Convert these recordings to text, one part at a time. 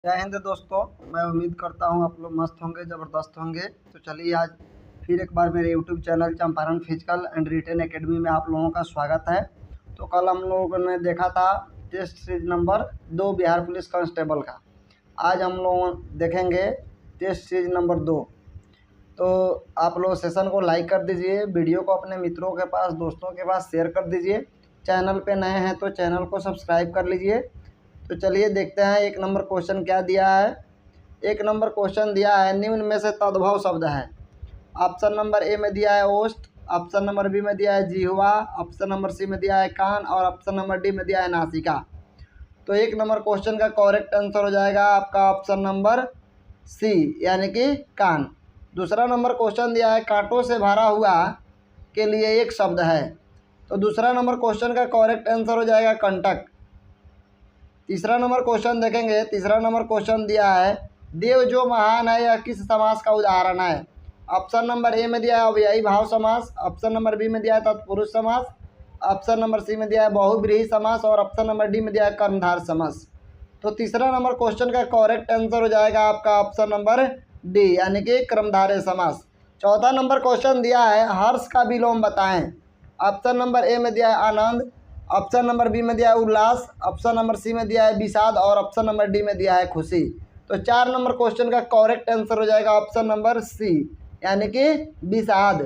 जय हिंद दोस्तों। मैं उम्मीद करता हूँ आप लोग मस्त होंगे, ज़बरदस्त होंगे। तो चलिए आज फिर एक बार मेरे YouTube channel Champaran physical and written academy में आप लोगों का स्वागत है। तो कल हम लोगों ने देखा था test series number 2 Bihar police constable का। आज हम लोग देखेंगे टेस्ट सीरीज नंबर 2। तो आप लोग सेशन को लाइक कर दीजिए, वीडियो को अपने मित्रों के पास, दोस्तों के पास शेयर कर दीजिए। चैनल पे नए हैं तो चैनल को सब्सक्राइब कर लीजिए। तो चलिए देखते हैं 1 नंबर क्वेश्चन क्या दिया है। 1 नंबर क्वेश्चन दिया है, निम्न में से तद्भव शब्द है। ऑप्शन नंबर ए में दिया है ओष्ठ, ऑप्शन नंबर बी में दिया है जिह्वा, ऑप्शन नंबर सी में दिया है कान और ऑप्शन नंबर डी में दिया है नासिका। तो 1 नंबर क्वेश्चन का करेक्ट आंसर हो जाएगा आपका ऑप्शन नंबर सी यानी कि कान। दूसरा नंबर क्वेश्चन दिया है कांटों से भरा हुआ के लिए एक शब्द है। तो दूसरा नंबर क्वेश्चन का करेक्ट आंसर हो जाएगा कंटक। तीसरा नंबर क्वेश्चन देखेंगे। तीसरा नंबर क्वेश्चन दिया है देव जो महान है यह किस समास का उदाहरण है। ऑप्शन नंबर ए में दिया है अव्ययी भाव समास, ऑप्शन नंबर बी में दिया है तत्पुरुष समास, ऑप्शन नंबर सी में दिया है बहुब्रीहि समास और ऑप्शन नंबर डी में दिया है कर्मधार समास। तो तीसरा नंबर क्वेश्चन का करेक्ट आंसर हो जाएगा आपका ऑप्शन नंबर डी यानी कि कर्मधारय समास। चौथा नंबर क्वेश्चन दिया है हर्ष का विलोम बताएं। ऑप्शन नंबर ए में दिया है आनंद, ऑप्शन नंबर बी में दिया है उल्लास, ऑप्शन नंबर सी में दिया है विषाद और ऑप्शन नंबर डी में दिया है खुशी। तो 4 नंबर क्वेश्चन का करेक्ट आंसर हो जाएगा ऑप्शन नंबर सी यानी कि विषाद।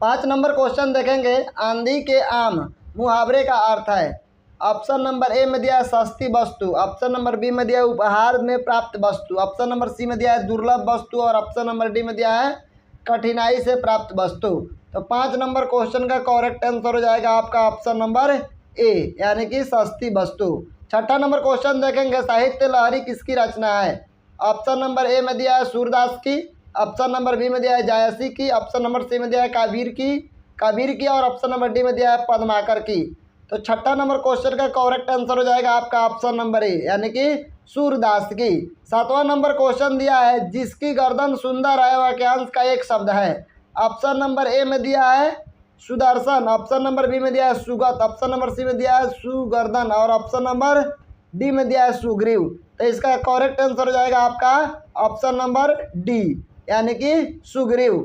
5 नंबर क्वेश्चन देखेंगे आंधी के आम मुहावरे का अर्थ है। ऑप्शन नंबर ए में दिया है सस्ती वस्तु, ऑप्शन नंबर बी में दिया है उपहार में प्राप्त वस्तु, ऑप्शन नंबर सी में दिया है दुर्लभ वस्तु और ऑप्शन नंबर डी में दिया है कठिनाई से प्राप्त वस्तु। तो 5 नंबर क्वेश्चन का करेक्ट आंसर हो जाएगा आपका ऑप्शन नंबर ए यानी कि सस्ती वस्तु। छठा नंबर क्वेश्चन देखेंगे साहित्य लहरी किसकी रचना है। ऑप्शन नंबर ए में दिया है सूरदास की, ऑप्शन नंबर बी में दिया है जायसी की, ऑप्शन नंबर सी में दिया है कबीर की और ऑप्शन नंबर डी में दिया है पद्माकर की। तो छठा नंबर क्वेश्चन का करेक्ट आंसर हो जाएगा आपका ऑप्शन नंबर ए यानी कि सूरदास की। 7वां नंबर क्वेश्चन दिया है जिसकी गर्दन सुंदर है वाक्यांश का एक शब्द है। ऑप्शन नंबर ए में दिया है सुदर्शन, ऑप्शन नंबर बी में दिया है सुगत, ऑप्शन नंबर सी में दिया है सुगर्दन और ऑप्शन नंबर डी में दिया है सुग्रीव। तो इसका करेक्ट आंसर हो जाएगा आपका ऑप्शन नंबर डी यानी कि सुग्रीव।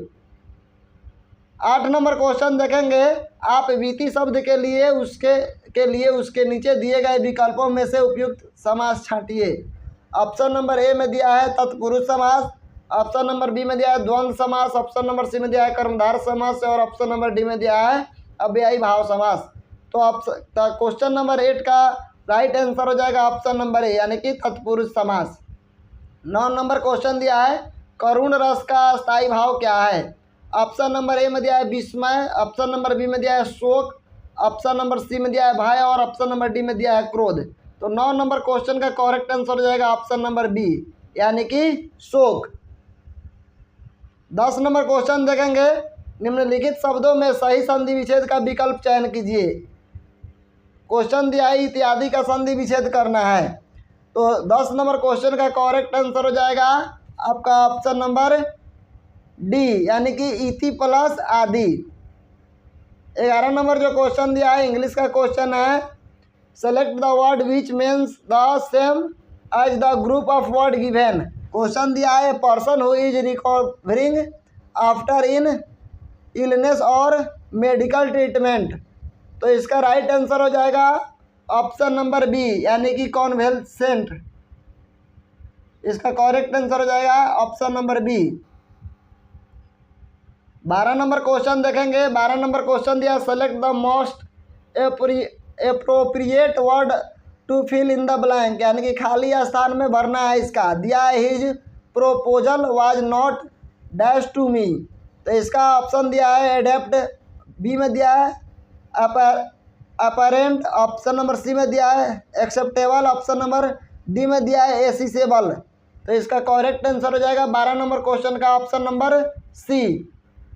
8 नंबर क्वेश्चन देखेंगे आप वीति शब्द के लिए उसके नीचे दिए गए विकल्पों में से उपयुक्त समास छांटिए। ऑप्शन नंबर ए में दिया है तत्पुरुष समास, ऑप्शन नंबर बी में दिया है द्वंद्व समास, ऑप्शन नंबर सी में दिया है कर्मधार समास और ऑप्शन नंबर डी में दिया है अव्ययी भाव समास। तो क्वेश्चन नंबर 8 का राइट आंसर हो जाएगा ऑप्शन नंबर ए यानी कि तत्पुरुष समास। 9 नंबर क्वेश्चन दिया है करुण रस का स्थायी भाव क्या है। ऑप्शन नंबर ए में दिया है विस्मय, ऑप्शन नंबर बी में दिया है शोक, ऑप्शन नंबर सी में दिया है भय और ऑप्शन नंबर डी में दिया है क्रोध। तो 9 नंबर क्वेश्चन का करेक्ट आंसर हो जाएगा ऑप्शन नंबर बी यानी कि शोक। 10 नंबर क्वेश्चन देखेंगे निम्नलिखित शब्दों में सही संधि विच्छेद का विकल्प चयन कीजिए। क्वेश्चन दिया है इत्यादि का संधि विच्छेद करना है। तो 10 नंबर क्वेश्चन का करेक्ट आंसर हो जाएगा आपका ऑप्शन नंबर डी यानी कि इति प्लस आदि। 11 नंबर जो क्वेश्चन दिया है इंग्लिश का क्वेश्चन है select the word which means the same as the group of word given. Question दिया है person who is recovering after in illness और मेडिकल ट्रीटमेंट। तो इसका राइट आंसर हो जाएगा ऑप्शन नंबर बी यानी कि कॉन्वेलेसेंट। इसका करेक्ट आंसर हो जाएगा option number B. 12 number question देखेंगे। 12 नंबर क्वेश्चन दिया select the most appropriate word to fill in the blank यानी कि खाली स्थान में भरना है। इसका दिया है his proposal was not dash to me. तो इसका ऑप्शन दिया है एडेप्ट, बी में दिया है अपरेंट, ऑप्शन नंबर सी में दिया है एक्सेप्टेबल, ऑप्शन नंबर डी में दिया है एसिसेबल। तो इसका करेक्ट आंसर हो जाएगा 12 नंबर क्वेश्चन का ऑप्शन नंबर सी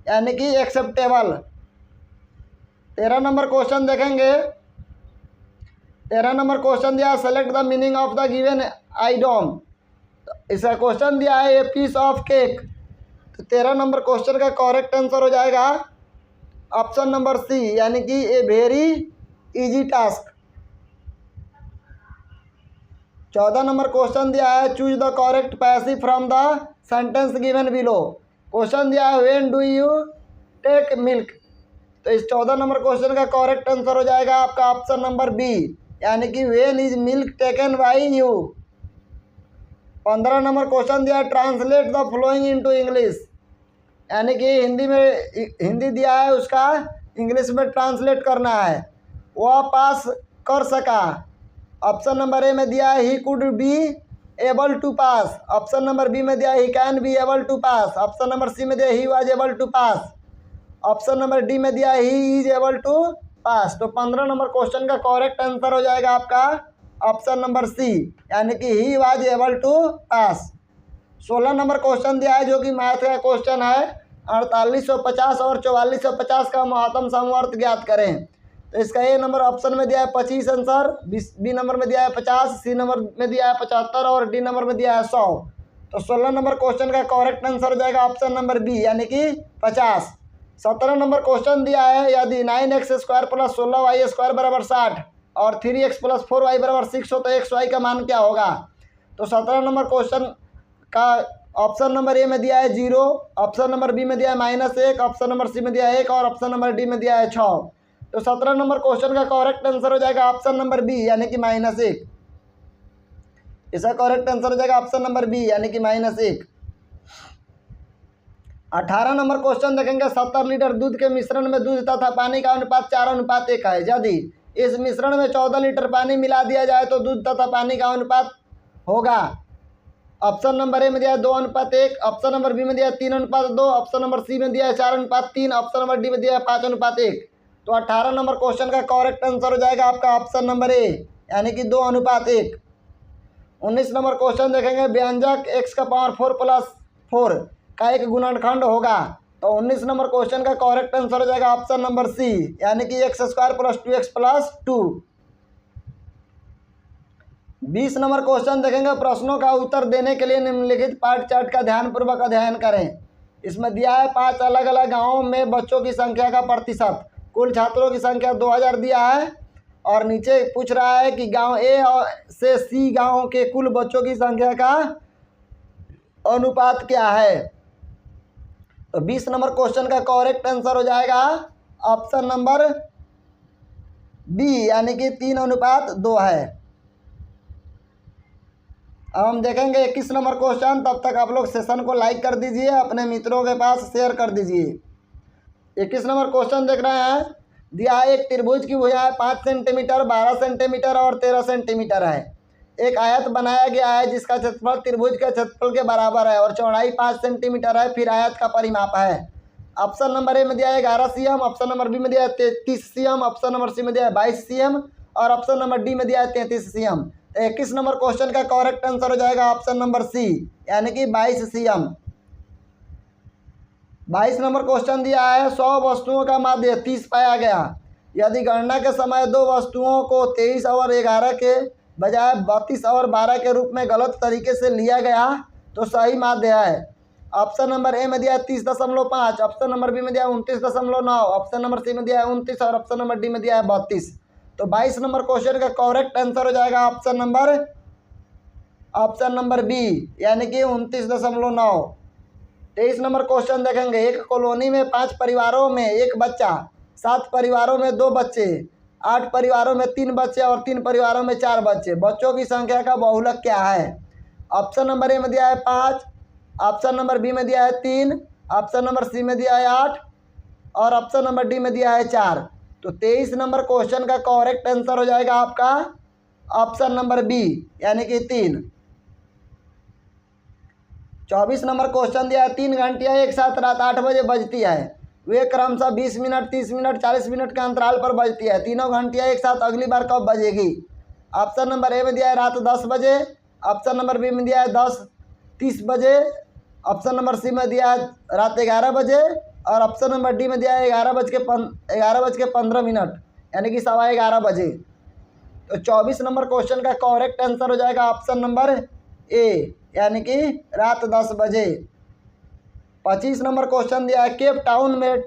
यानी कि एक्सेप्टेबल। 13 नंबर क्वेश्चन देखेंगे। 13 नंबर क्वेश्चन दिया select the meaning of the given item. इसका क्वेश्चन दिया है ए पीस ऑफ केक। तो 13 नंबर क्वेश्चन का करेक्ट आंसर हो जाएगा ऑप्शन नंबर सी यानी कि a very easy task. 14 number question दिया है, choose the correct passive from the sentence given below. Question दिया है when do you take milk. तो इस 14 नंबर क्वेश्चन का करेक्ट आंसर हो जाएगा आपका ऑप्शन नंबर बी, यानी कि when is milk taken by you. 15 number question दिया है, translate the following into English, यानी कि हिंदी दिया है, उसका इंग्लिश में ट्रांसलेट करना है। वह पास कर सका। ऑप्शन नंबर ए में दिया है he could be able to pass. Option number B में दिया है he can be able to pass. Option number C में दिया है he was able to pass. Option number D में दिया है he is able to pass. तो 15 नंबर क्वेश्चन का करेक्ट आंसर हो जाएगा आपका ऑप्शन नंबर सी, यानी कि he was able to pass. 16 number question दिया है, जो कि मैथ का क्वेश्चन है। 4850 और 4450 का महत्तम समवर्त ज्ञात करें। तो इसका ए नंबर ऑप्शन में दिया है 25 आंसर, बी नंबर में दिया है 50, सी नंबर में दिया है 75 और डी नंबर में दिया है 100। तो 16 नंबर क्वेश्चन का करेक्ट आंसर हो जाएगा ऑप्शन नंबर बी, यानी कि 50। 17 नंबर क्वेश्चन दिया है, यदि 9x² + 16y² = 60 और 3x + 4y = 6 हो तो xy का मान क्या होगा। तो 17 नंबर क्वेश्चन का ऑप्शन नंबर ए में दिया है 0, ऑप्शन नंबर बी में दिया है -1, ऑप्शन नंबर सी में दिया है 1 और ऑप्शन नंबर डी में दिया है 6। तो 17 नंबर क्वेश्चन का करेक्ट आंसर हो जाएगा ऑप्शन नंबर बी, यानी कि -1। इसका करेक्ट आंसर हो जाएगा ऑप्शन नंबर बी, यानी कि -1। 18 नंबर क्वेश्चन देखेंगे, 70 लीटर दूध के मिश्रण में दूध तथा पानी का अनुपात 4:1 है। यदि इस मिश्रण में 14 लीटर पानी मिला दिया जाए तो दूध तथा पानी का अनुपात होगा। ऑप्शन नंबर ए में दिया है 2:1, ऑप्शन नंबर बी में दिया है 3:2, ऑप्शन नंबर सी में दिया है 4:3, ऑप्शन नंबर डी में दिया है 5:1। तो 18 नंबर क्वेश्चन का करेक्ट आंसर हो जाएगा आपका ऑप्शन नंबर ए, यानी कि 2:1। 19 नंबर क्वेश्चन देखेंगे, व्यंजक x⁴ + 4 का एक गुणनखंड होगा। तो 19 नंबर क्वेश्चन का करेक्ट आंसर हो जाएगा ऑप्शन नंबर सी, यानी कि x² + 2x + 2। 20 नंबर क्वेश्चन देखेंगे, प्रश्नों का उत्तर देने के लिए निम्नलिखित पाठ चार्ट का ध्यानपूर्वक अध्ययन करें। इसमें दिया है 5 अलग अलग गांवों में बच्चों की संख्या का प्रतिशत, कुल छात्रों की संख्या 2000 दिया है और नीचे पूछ रहा है कि गांव ए से सी गांव के कुल बच्चों की संख्या का अनुपात क्या है। तो 20 नंबर क्वेश्चन का करेक्ट आंसर हो जाएगा ऑप्शन नंबर बी, यानी कि 3:2 है। अब हम देखेंगे 21 नंबर क्वेश्चन। तब तक आप लोग सेशन को लाइक कर दीजिए, अपने मित्रों के पास शेयर कर दीजिए। 21 नंबर क्वेश्चन देख रहे हैं, दिया है एक त्रिभुज की भुजा 5 सेंटीमीटर, 12 सेंटीमीटर और 13 सेंटीमीटर है। एक आयत बनाया गया है जिसका क्षेत्रफल त्रिभुज के क्षेत्रफल के बराबर है और चौड़ाई 5 सेंटीमीटर है। फिर आयत का परिमाप है। ऑप्शन नंबर ए में दिया है 11 cm, ऑप्शन नंबर बी में दिया है 33 cm, ऑप्शन नंबर सी में दिया है 22 cm और ऑप्शन नंबर डी में दिया है 33 cm। 21 नंबर क्वेश्चन का करेक्ट आंसर हो जाएगा ऑप्शन नंबर सी, यानी कि 22 cm। 22 नंबर क्वेश्चन दिया है, 100 वस्तुओं का माध्य 30 पाया गया। यदि गणना के समय 2 वस्तुओं को 23 और 11 के बजाय 32 और 12 के रूप में गलत तरीके से लिया गया तो सही माध्य है। ऑप्शन नंबर ए में दिया है 30.5, ऑप्शन नंबर बी में दिया है 29.9, ऑप्शन नंबर सी में दिया है 29 और ऑप्शन नंबर डी में दिया है 32। तो 22 नंबर क्वेश्चन का करेक्ट आंसर हो जाएगा ऑप्शन नंबर बी, यानी कि 29.9। 23 नंबर क्वेश्चन देखेंगे, एक कॉलोनी में 5 परिवारों में 1 बच्चा, 7 परिवारों में 2 बच्चे, 8 परिवारों में 3 बच्चे और 3 परिवारों में 4 बच्चे। बच्चों की संख्या का बहुलक क्या है। ऑप्शन नंबर ए में दिया है 5, ऑप्शन नंबर बी में दिया है 3, ऑप्शन नंबर सी में दिया है 8 और ऑप्शन नंबर डी में दिया है 4। तो 23 नंबर क्वेश्चन का करेक्ट आंसर हो जाएगा आपका ऑप्शन नंबर बी, यानी कि 3। 24 नंबर क्वेश्चन दिया है, 3 घंटियाँ एक साथ रात 8 बजे बजती है। वे क्रमशः 20 मिनट, 30 मिनट, 40 मिनट के अंतराल पर बजती है। तीनों घंटियाँ एक साथ अगली बार कब बजेगी। ऑप्शन नंबर ए में दिया है रात 10 बजे, ऑप्शन नंबर बी में दिया है 10:30 बजे, ऑप्शन नंबर सी में दिया है रात 11 बजे और ऑप्शन नंबर डी में दिया है 11:15, यानी कि 11:15 बजे। तो 24 नंबर क्वेश्चन का करेक्ट आंसर हो जाएगा ऑप्शन नंबर ए, यानी कि रात 10 बजे। 25 नंबर क्वेश्चन दिया है, केप टाउन में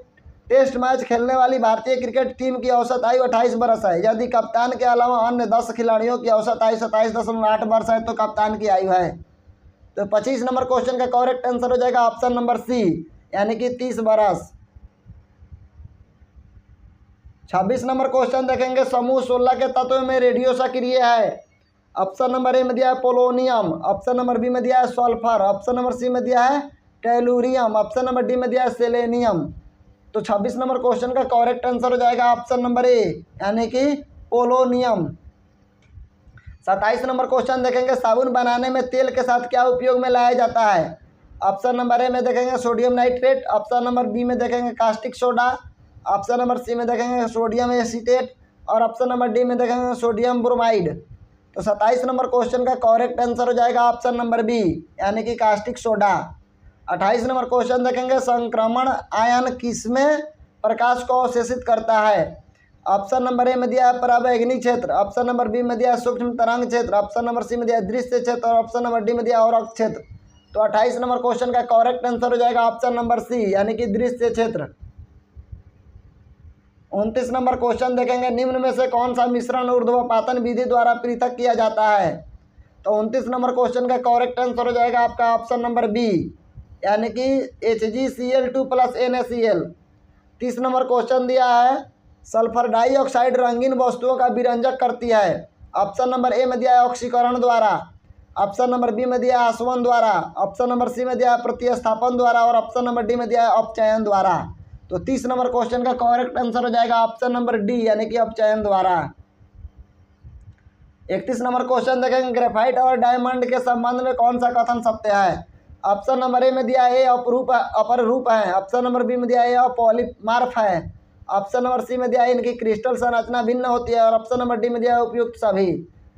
टेस्ट मैच खेलने वाली भारतीय क्रिकेट टीम की औसत आयु 28 वर्ष है। यदि कप्तान के अलावा अन्य 10 खिलाड़ियों की औसत आयु 27.8 वर्ष है तो कप्तान की आयु है। तो 25 नंबर क्वेश्चन का करेक्ट आंसर हो जाएगा ऑप्शन नंबर सी, यानी कि 30 वर्ष। 26 नंबर क्वेश्चन देखेंगे, समूह 16 के तत्व में रेडियो सक्रिय है। ऑप्शन नंबर ए में दिया है पोलोनियम, ऑप्शन नंबर बी में दिया है सल्फर, ऑप्शन नंबर सी में दिया है टेलुरियम, ऑप्शन नंबर डी में दिया है सेलेनियम। तो 26 नंबर क्वेश्चन का करेक्ट आंसर हो जाएगा ऑप्शन नंबर ए, यानी कि पोलोनियम। 27 नंबर क्वेश्चन देखेंगे, साबुन बनाने में तेल के साथ क्या उपयोग में लाया जाता है। ऑप्शन नंबर ए में देखेंगे sodium nitrate, option number B में देखेंगे caustic soda, option number C में देखेंगे सोडियम एसीटेट और ऑप्शन नंबर डी में देखेंगे सोडियम ब्रोमाइड। तो 27 नंबर क्वेश्चन का करेक्ट आंसर हो जाएगा ऑप्शन नंबर बी, यानी कि कास्टिक सोडा। 28 नंबर क्वेश्चन देखेंगे, संक्रमण आयन किसमें प्रकाश को अवशोषित करता है। ऑप्शन नंबर ए में दिया है पराबैंगनी क्षेत्र, ऑप्शन नंबर बी में दिया है सूक्ष्म तरंग क्षेत्र, ऑप्शन नंबर सी में दिया है दृश्य क्षेत्र और ऑप्शन नंबर डी में दिया है औरक क्षेत्र। तो 28 नंबर क्वेश्चन का करेक्ट आंसर हो जाएगा ऑप्शन नंबर सी, यानी कि दृश्य क्षेत्र। 29 नंबर क्वेश्चन देखेंगे, निम्न में से कौन सा मिश्रण ऊर्ध्वपातन विधि द्वारा पृथक किया जाता है। तो 29 नंबर क्वेश्चन का करेक्ट आंसर हो जाएगा आपका ऑप्शन नंबर बी, यानी कि HgCl2 + NaCl। 30 नंबर क्वेश्चन दिया है, सल्फर डाइऑक्साइड रंगीन वस्तुओं का विरंजक करती है। ऑप्शन नंबर ए में दिया है ऑक्सीकरण द्वारा, ऑप्शन नंबर बी में दिया है आसवन द्वारा, ऑप्शन नंबर सी में दिया है प्रतिस्थापन द्वारा और ऑप्शन नंबर डी में दिया है अपचयन द्वारा। तो 30 नंबर क्वेश्चन का करेक्ट आंसर हो जाएगा ऑप्शन नंबर डी, यानी कि अपचयन द्वारा। 31 नंबर क्वेश्चन देखेंगे, ग्रेफाइट और डायमंड के संबंध में कौन सा कथन सत्य है। ऑप्शन नंबर ए में दिया है अपर रूप है, ऑप्शन नंबर बी में दिया है पॉलीमार्फ है, ऑप्शन नंबर सी में दिया है इनकी क्रिस्टल संरचना भिन्न होती है और ऑप्शन नंबर डी में दिया है उपयुक्त सभी।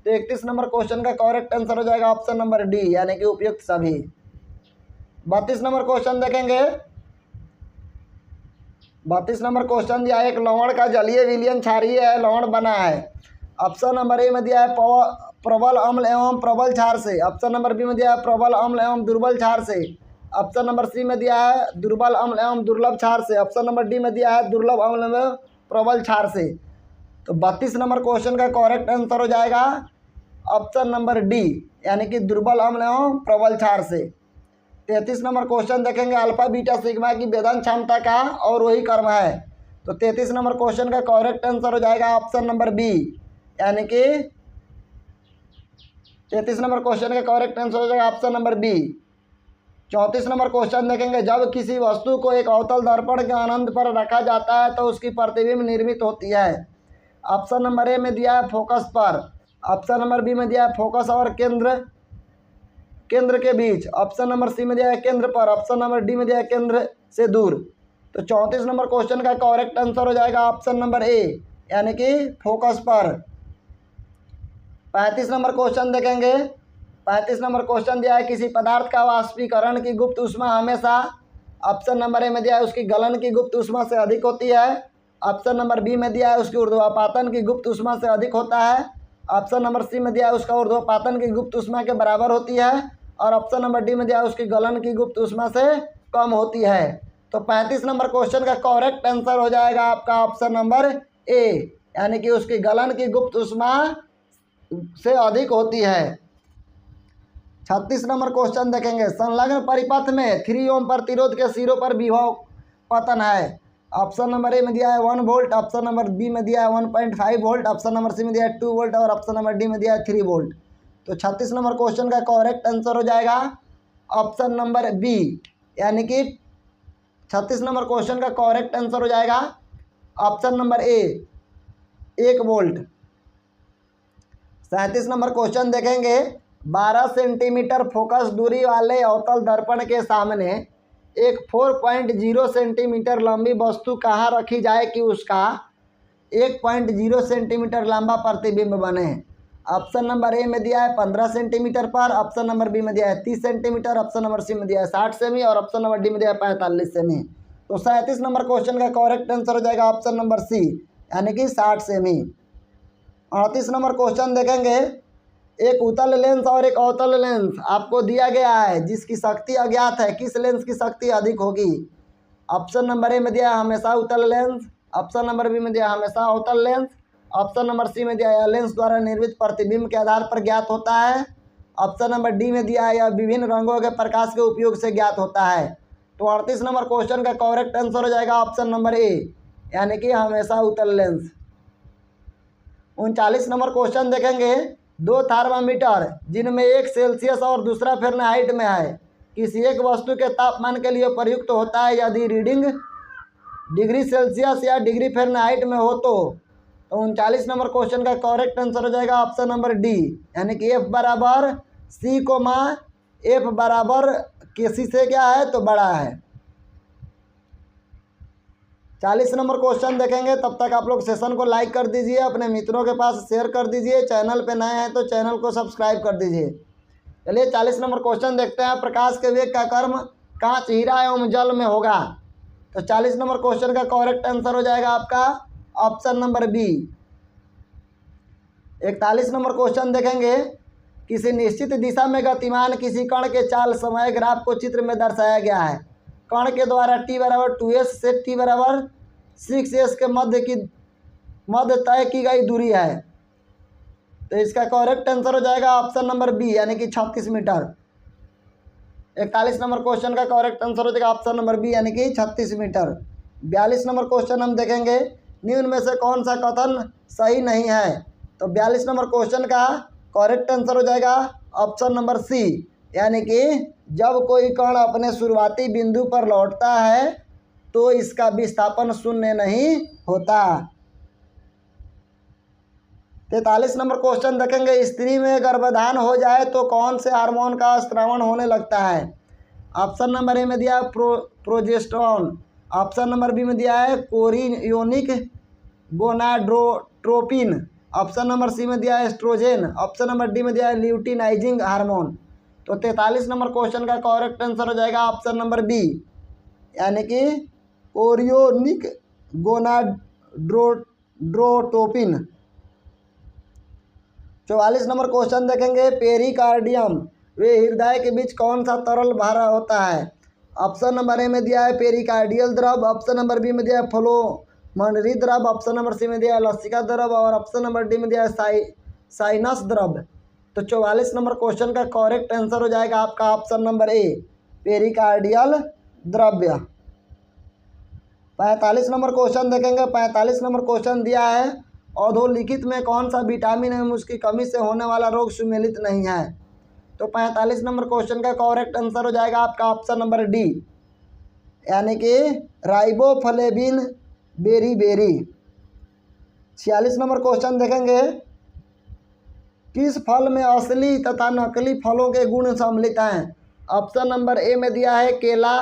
तो 31 नंबर क्वेश्चन का करेक्ट आंसर हो जाएगा ऑप्शन नंबर डी, यानी कि उपयुक्त सभी। 32 नंबर क्वेश्चन देखेंगे, 32 नंबर क्वेश्चन दिया है, एक लवण का जलीय विलयन क्षारीय है लवण बना है। ऑप्शन नंबर ए में दिया है प्रबल अम्ल एवं प्रबल क्षार से, ऑप्शन नंबर बी में दिया है प्रबल अम्ल एवं दुर्बल क्षार से, ऑप्शन नंबर सी में दिया है दुर्बल अम्ल एवं दुर्लभ क्षार से, ऑप्शन नंबर डी में दिया है दुर्लभ अम्ल एवं प्रबल क्षार से। तो 32 नंबर क्वेश्चन का करेक्ट आंसर हो जाएगा ऑप्शन नंबर डी, यानी कि दुर्बल अम्ल एवं प्रबल क्षार से। 33 नंबर क्वेश्चन देखेंगे, अल्फा बीटा सिग्मा की वेदन क्षमता का और वही कर्म है। तो 33 नंबर क्वेश्चन का करेक्ट आंसर हो जाएगा ऑप्शन नंबर बी, यानी कि 33 नंबर क्वेश्चन का करेक्ट आंसर हो जाएगा option number B. 34 number question देखेंगे, जब किसी वस्तु को एक अवतल दर्पण के अनंत पर रखा जाता है तो उसकी प्रतिबिंब निर्मित होती है। ऑप्शन नंबर ए में दिया है फोकस पर, ऑप्शन नंबर बी में दिया है फोकस और केंद्र के बीच, ऑप्शन नंबर सी में दिया है केंद्र पर, ऑप्शन नंबर डी में दिया है केंद्र से दूर। तो 34 नंबर क्वेश्चन का करेक्ट आंसर हो जाएगा ऑप्शन नंबर ए, यानी कि फोकस पर। 35 नंबर क्वेश्चन देखेंगे, 35 नंबर क्वेश्चन दिया है, किसी पदार्थ का वाष्पीकरण की गुप्त ऊष्मा हमेशा, ऑप्शन नंबर ए में दिया है उसकी गलन की गुप्त ऊष्मा से अधिक होती है, ऑप्शन नंबर बी में दिया है उसकी ऊर्ध्वपातन की गुप्त ऊष्मा से अधिक होता है, ऑप्शन नंबर सी में दिया है उसका ऊर्ध्वपातन की गुप्त ऊष्मा के बराबर होती है और ऑप्शन नंबर डी में दिया है उसकी गलन की गुप्त ऊष्मा से कम होती है। तो 35 नंबर क्वेश्चन का करेक्ट आंसर हो जाएगा आपका ऑप्शन नंबर ए, यानी कि उसकी गलन की गुप्त ऊष्मा से अधिक होती है। 36 नंबर क्वेश्चन देखेंगे, संलग्न परिपथ में 3 ओम प्रतिरोध के सिरों पर विभव पतन है। ऑप्शन नंबर ए में दिया है 1 वोल्ट, ऑप्शन नंबर बी में दिया है 1.5 वोल्ट, ऑप्शन नंबर सी में दिया है 2 वोल्ट और ऑप्शन नंबर डी में दिया है 3 वोल्ट। तो 36 नंबर क्वेश्चन का करेक्ट आंसर हो जाएगा ऑप्शन नंबर बी, यानी कि 36 नंबर क्वेश्चन का करेक्ट आंसर हो जाएगा ऑप्शन नंबर ए, 1 वोल्ट। 37 नंबर क्वेश्चन देखेंगे, 12 सेंटीमीटर फोकस दूरी वाले अवतल दर्पण के सामने एक 4.0 सेंटीमीटर लंबी वस्तु कहाँ रखी जाए कि उसका 1.0 सेंटीमीटर लंबा प्रतिबिंब बने। ऑप्शन नंबर ए में दिया है 15 सेंटीमीटर पर, ऑप्शन नंबर बी में दिया है 30 सेंटीमीटर, ऑप्शन नंबर सी में दिया है 60 सेमी और ऑप्शन नंबर डी में दिया है 45 सेमी। तो 37 नंबर क्वेश्चन का करेक्ट आंसर हो जाएगा ऑप्शन नंबर सी, यानी कि 60 सेमी। 38 नंबर क्वेश्चन देखेंगे, एक उत्तल लेंस और एक अवतल लेंस आपको दिया गया है जिसकी शक्ति अज्ञात है, किस लेंस की शक्ति अधिक होगी। ऑप्शन नंबर ए में दिया है हमेशा उत्तल लेंस, ऑप्शन नंबर बी में दिया है हमेशा अवतल लेंस, ऑप्शन नंबर सी में दिया है लेंस द्वारा निर्मित प्रतिबिंब के आधार पर ज्ञात होता है, ऑप्शन नंबर डी में दिया है यह विभिन्न रंगों के प्रकाश के उपयोग से ज्ञात होता है। तो 38 नंबर क्वेश्चन का करेक्ट आंसर हो जाएगा ऑप्शन नंबर ए, यानी कि हमेशा उत्तल लेंस। 39 नंबर क्वेश्चन देखेंगे, दो थर्मामीटर जिनमें एक सेल्सियस और दूसरा फ़ारेनहाइट में है किसी एक वस्तु के तापमान के लिए प्रयुक्त होता है यदि रीडिंग डिग्री सेल्सियस या डिग्री फ़ारेनहाइट में हो तो 39 नंबर क्वेश्चन का करेक्ट आंसर हो जाएगा ऑप्शन नंबर डी, यानी कि एफ बराबर सी कोमा एफ बराबर केसी से क्या है तो बड़ा है। 40 नंबर क्वेश्चन देखेंगे, तब तक आप लोग सेशन को लाइक कर दीजिए, अपने मित्रों के पास शेयर कर दीजिए, चैनल पे नए हैं तो चैनल को सब्सक्राइब कर दीजिए। चलिए 40 नंबर क्वेश्चन देखते हैं, प्रकाश के वेग का कर्म कांच हीरा एवं जल में होगा। तो 40 नंबर क्वेश्चन का करेक्ट आंसर हो जाएगा आपका option number B. 41 number question देखेंगे, किसी निश्चित दिशा में गतिमान किसी कण के चाल समय ग्राफ को चित्र में दर्शाया गया है। कण के द्वारा t बराबर 2s से t बराबर 6s के मध्य तय की गई दूरी है। तो इसका करेक्ट आंसर हो जाएगा ऑप्शन नंबर बी, यानी कि 36 मीटर। 41 नंबर क्वेश्चन का करेक्ट आंसर हो जाएगा ऑप्शन नंबर बी, यानी कि 36 मीटर। 42 नंबर क्वेश्चन हम देखेंगे, निम्न में से कौन सा कथन सही नहीं है। तो 42 नंबर क्वेश्चन का करेक्ट आंसर हो जाएगा ऑप्शन नंबर सी, यानी कि जब कोई कण अपने शुरुआती बिंदु पर लौटता है तो इसका विस्थापन शून्य नहीं होता। 43 नंबर क्वेश्चन देखेंगे, स्त्री में गर्भाधान हो जाए तो कौन से हार्मोन का स्रावण होने लगता है। ऑप्शन नंबर ए में दिया है प्रोजेस्टेरोन, ऑप्शन नंबर बी में दिया है chorionic gonadotropin, option number C में दिया है एस्ट्रोजेन, ऑप्शन नंबर डी में दिया है ल्यूटिनाइजिंग हार्मोन। तो 43 नंबर क्वेश्चन का करेक्ट आंसर हो जाएगा ऑप्शन नंबर बी, यानी कि कोरियोनिक गोनाडोट्रोपिन। 44 नंबर क्वेश्चन देखेंगे, पेरिकार्डियम वे हृदय के बीच कौन सा तरल भरा होता है। ऑप्शन नंबर ए में दिया है पेरिकार्डियल द्रव, ऑप्शन नंबर बी में दिया है फ्लोमनरी द्रव, ऑप्शन नंबर सी में दिया है लसिका द्रव और ऑप्शन नंबर डी में दिया है साइनस द्रव। तो 44 नंबर क्वेश्चन का करेक्ट आंसर हो जाएगा आपका ऑप्शन नंबर ए, पेरिकार्डियल द्रव्य। 45 नंबर क्वेश्चन देखेंगे, 45 नंबर क्वेश्चन दिया है, अधोलिखित में कौन सा विटामिन एवं उसकी कमी से होने वाला रोग सुमेलित नहीं है। तो 45 नंबर क्वेश्चन का करेक्ट आंसर हो जाएगा आपका ऑप्शन नंबर डी, यानी कि राइबोफ्लेविन बेरी। 46 नंबर क्वेश्चन देखेंगे, किस फल में असली तथा नकली फलों के गुण सम्मिलित हैं। ऑप्शन नंबर ए में दिया है केला,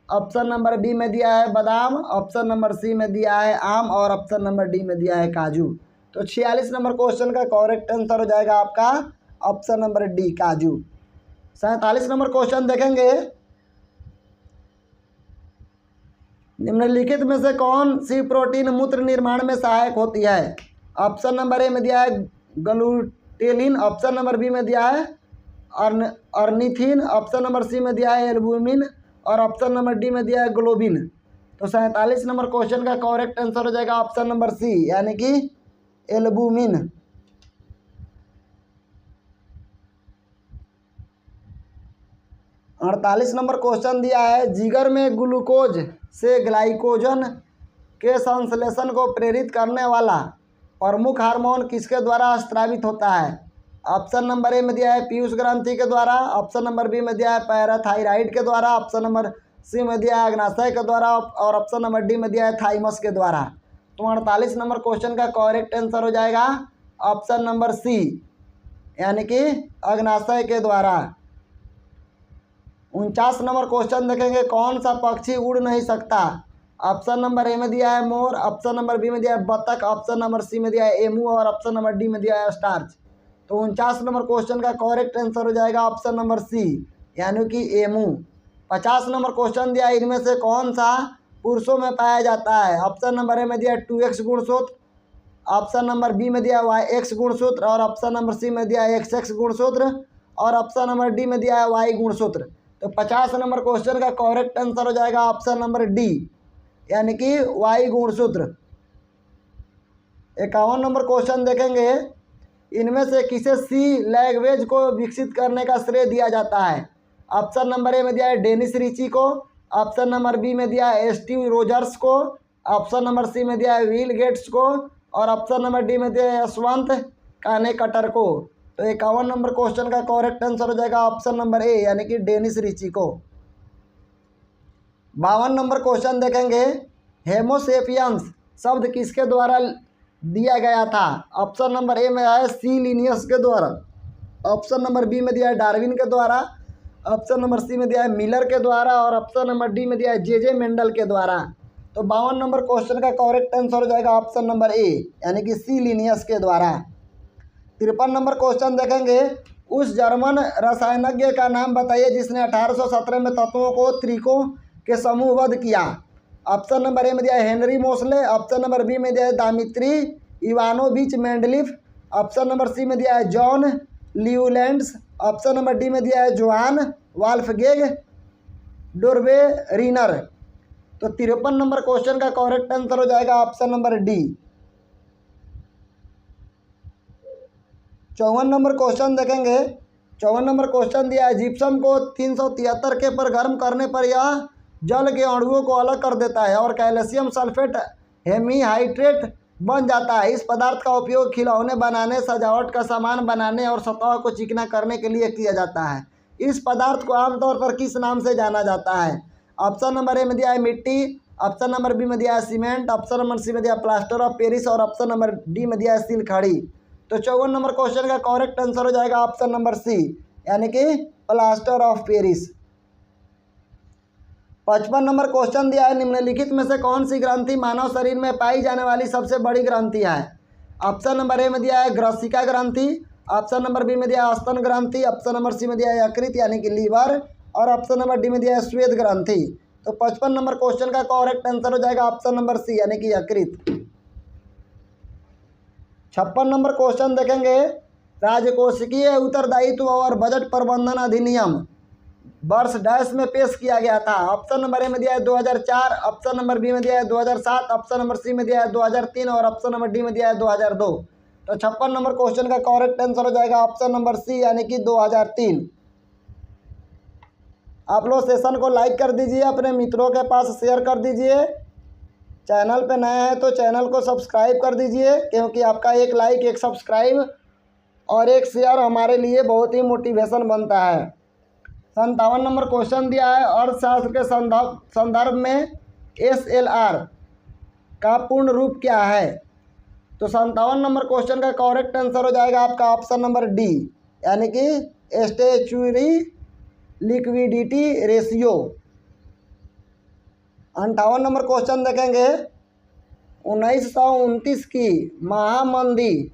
ऑप्शन नंबर बी में दिया है बादाम, ऑप्शन नंबर सी में दिया है आम और ऑप्शन नंबर डी में दिया है काजू। तो 46 नंबर क्वेश्चन का करेक्ट आंसर हो जाएगा आपका ऑप्शन नंबर डी, काजू। 47 नंबर क्वेश्चन देखेंगे, निम्नलिखित में से कौन सी प्रोटीन मूत्र निर्माण में सहायक होती है। ऑप्शन नंबर ए में दिया है ग्लूटेलिन, ऑप्शन नंबर बी में दिया है अर्निथिन, ऑप्शन नंबर सी में दिया है एल्बुमिन और ऑप्शन नंबर डी में दिया है ग्लोबिन। तो 47 नंबर क्वेश्चन का करेक्ट आंसर हो जाएगा ऑप्शन नंबर सी, यानी कि एल्बुमिन। 48 नंबर क्वेश्चन दिया है, जिगर में ग्लूकोज से ग्लाइकोजन के संश्लेषण को प्रेरित करने वाला प्रमुख हार्मोन किसके द्वारा स्रावित होता है। ऑप्शन नंबर ए में दिया है पीयूष ग्रंथि के द्वारा, ऑप्शन नंबर बी में दिया है पैराथायराइड के द्वारा, ऑप्शन नंबर सी में दिया है अग्नाशय के द्वारा और ऑप्शन नंबर डी में दिया है थाइमस के द्वारा। तो 48 नंबर क्वेश्चन का करेक्ट आंसर हो जाएगा ऑप्शन नंबर सी, यानी कि अग्नाशय के द्वारा। 49 नंबर क्वेश्चन देखेंगे, कौन सा पक्षी उड़ नहीं सकता। ऑप्शन नंबर ए में दिया है मोर, ऑप्शन नंबर बी में दिया है बतख, ऑप्शन नंबर सी में दिया है एमू और ऑप्शन नंबर डी में दिया है स्टार्च। तो 49 नंबर क्वेश्चन का करेक्ट आंसर हो जाएगा ऑप्शन नंबर सी, यानी कि एमू। 50 नंबर क्वेश्चन दिया है, इनमें से कौन सा पुरुषों में पाया जाता है। ऑप्शन नंबर ए में दिया है 2x गुणसूत्र, ऑप्शन नंबर बी में दिया है yx गुणसूत्र और ऑप्शन नंबर सी में दिया है xx गुणसूत्र और ऑप्शन नंबर डी में दिया है y गुणसूत्र। तो 50 नंबर क्वेश्चन का करेक्ट आंसर हो जाएगा ऑप्शन नंबर डी, यानी कि वायु गुणसूत्र। 51 नंबर क्वेश्चन देखेंगे, इनमें से किसे सी लैंग्वेज को विकसित करने का श्रेय दिया जाता है? ऑप्शन नंबर ए में दिया है डेनिस रिची को, ऑप्शन नंबर बी में दिया है स्टीव रोजर्स को, ऑप्शन नंबर सी में दिया है विल गेट्स को, और ऑप्शन नंबर डी में दिया है यशवंत कानेकटर को। तो 51 नंबर क्वेश्चन का करेक्ट आंसर हो जाएगा ऑप्शन नंबर ए यानी कि डेनिस रिची को। 52 नंबर क्वेश्चन देखेंगे, हेमोसेपियंस शब्द किसके द्वारा दिया गया था? ऑप्शन नंबर ए में है सी लिनियस के द्वारा, ऑप्शन नंबर बी में दिया है डार्विन के द्वारा, ऑप्शन नंबर सी में दिया है मिलर के द्वारा, और ऑप्शन नंबर डी में दिया है जे मेंडल के द्वारा। तो 52 नंबर क्वेश्चन का करेक्ट आंसर हो जाएगा ऑप्शन नंबर ए यानी कि सी लिनियस के द्वारा। 53 नंबर क्वेश्चन देखेंगे, उस जर्मन रसायनज्ञ का नाम बताइए जिसने 1817 में तत्वों को त्रिकों के समूहबद्ध किया। ऑप्शन नंबर ए में दिया है Henry Moseley, option number B में दिया है Dmitri Ivanovich Mendeleev, option number C में दिया है John Newlands, option number D में दिया है जोहान वाल्फगेंग डोर्वेरिनर। तो 53 नंबर क्वेश्चन का करेक्ट आंसर हो जाएगा option number D. 54 number question देखेंगे, 54 नंबर क्वेश्चन दिया है जिप्सम को 373 के पर गर्म करने पर यह जल के अणुओं को अलग कर देता है और कैल्शियम सल्फेट हेमीहाइड्रेट बन जाता है। इस पदार्थ का उपयोग खिलौने बनाने, सजावट का सामान बनाने और सतह को चिकना करने के लिए किया जाता है। इस पदार्थ को आमतौर पर किस नाम से जाना जाता है? ऑप्शन नंबर ए में दिया है मिट्टी, ऑप्शन नंबर बी में दिया है सीमेंट, ऑप्शन नंबर सी में दिया है प्लास्टर ऑफ पेरिस, और ऑप्शन नंबर डी में दिया है सिलखड़ी। तो 54 नंबर क्वेश्चन का करेक्ट आंसर हो जाएगा ऑप्शन नंबर सी यानी कि plaster of Paris. 55 number question दिया है, निम्नलिखित में से कौन सी ग्रंथि मानव शरीर में पाई जाने वाली सबसे बड़ी ग्रंथि है? ऑप्शन नंबर ए में दिया है ग्रसिका ग्रंथि, ऑप्शन नंबर बी में दिया है स्तन ग्रंथि, ऑप्शन नंबर सी में दिया है यकृत यानी कि लीवर, और ऑप्शन नंबर डी में दिया है श्वेत ग्रंथि। तो 55 नंबर क्वेश्चन का करेक्ट आंसर हो जाएगा ऑप्शन नंबर सी यानी कि यकृत। 56 नंबर क्वेश्चन देखेंगे, राजकोषीय उत्तरदायित्व और बजट प्रबंधन अधिनियम वर्ष डैश में पेश किया गया था। ऑप्शन नंबर ए में दिया है 2004, ऑप्शन नंबर बी में दिया है 2007, ऑप्शन नंबर सी में दिया है 2003, और ऑप्शन नंबर डी में दिया है 2002। तो 56 नंबर क्वेश्चन का करेक्ट आंसर हो जाएगा ऑप्शन नंबर सी यानी कि 2003। आप लोग सेशन को लाइक कर दीजिए, अपने मित्रों के पास शेयर कर दीजिए, चैनल पे नए हैं तो चैनल को सब्सक्राइब कर दीजिए, क्योंकि आपका एक लाइक, एक सब्सक्राइब और एक शेयर हमारे लिए बहुत ही मोटिवेशन बनता है। 57 नंबर क्वेश्चन दिया है, अर्थशास्त्र के संदर्भ में SLR का पूर्ण रूप क्या है? तो 57 नंबर क्वेश्चन का करेक्ट आंसर हो जाएगा आपका ऑप्शन नंबर डी यानी कि statutory liquidity ratio. 58 number question देखेंगे, 1929 की महामंदी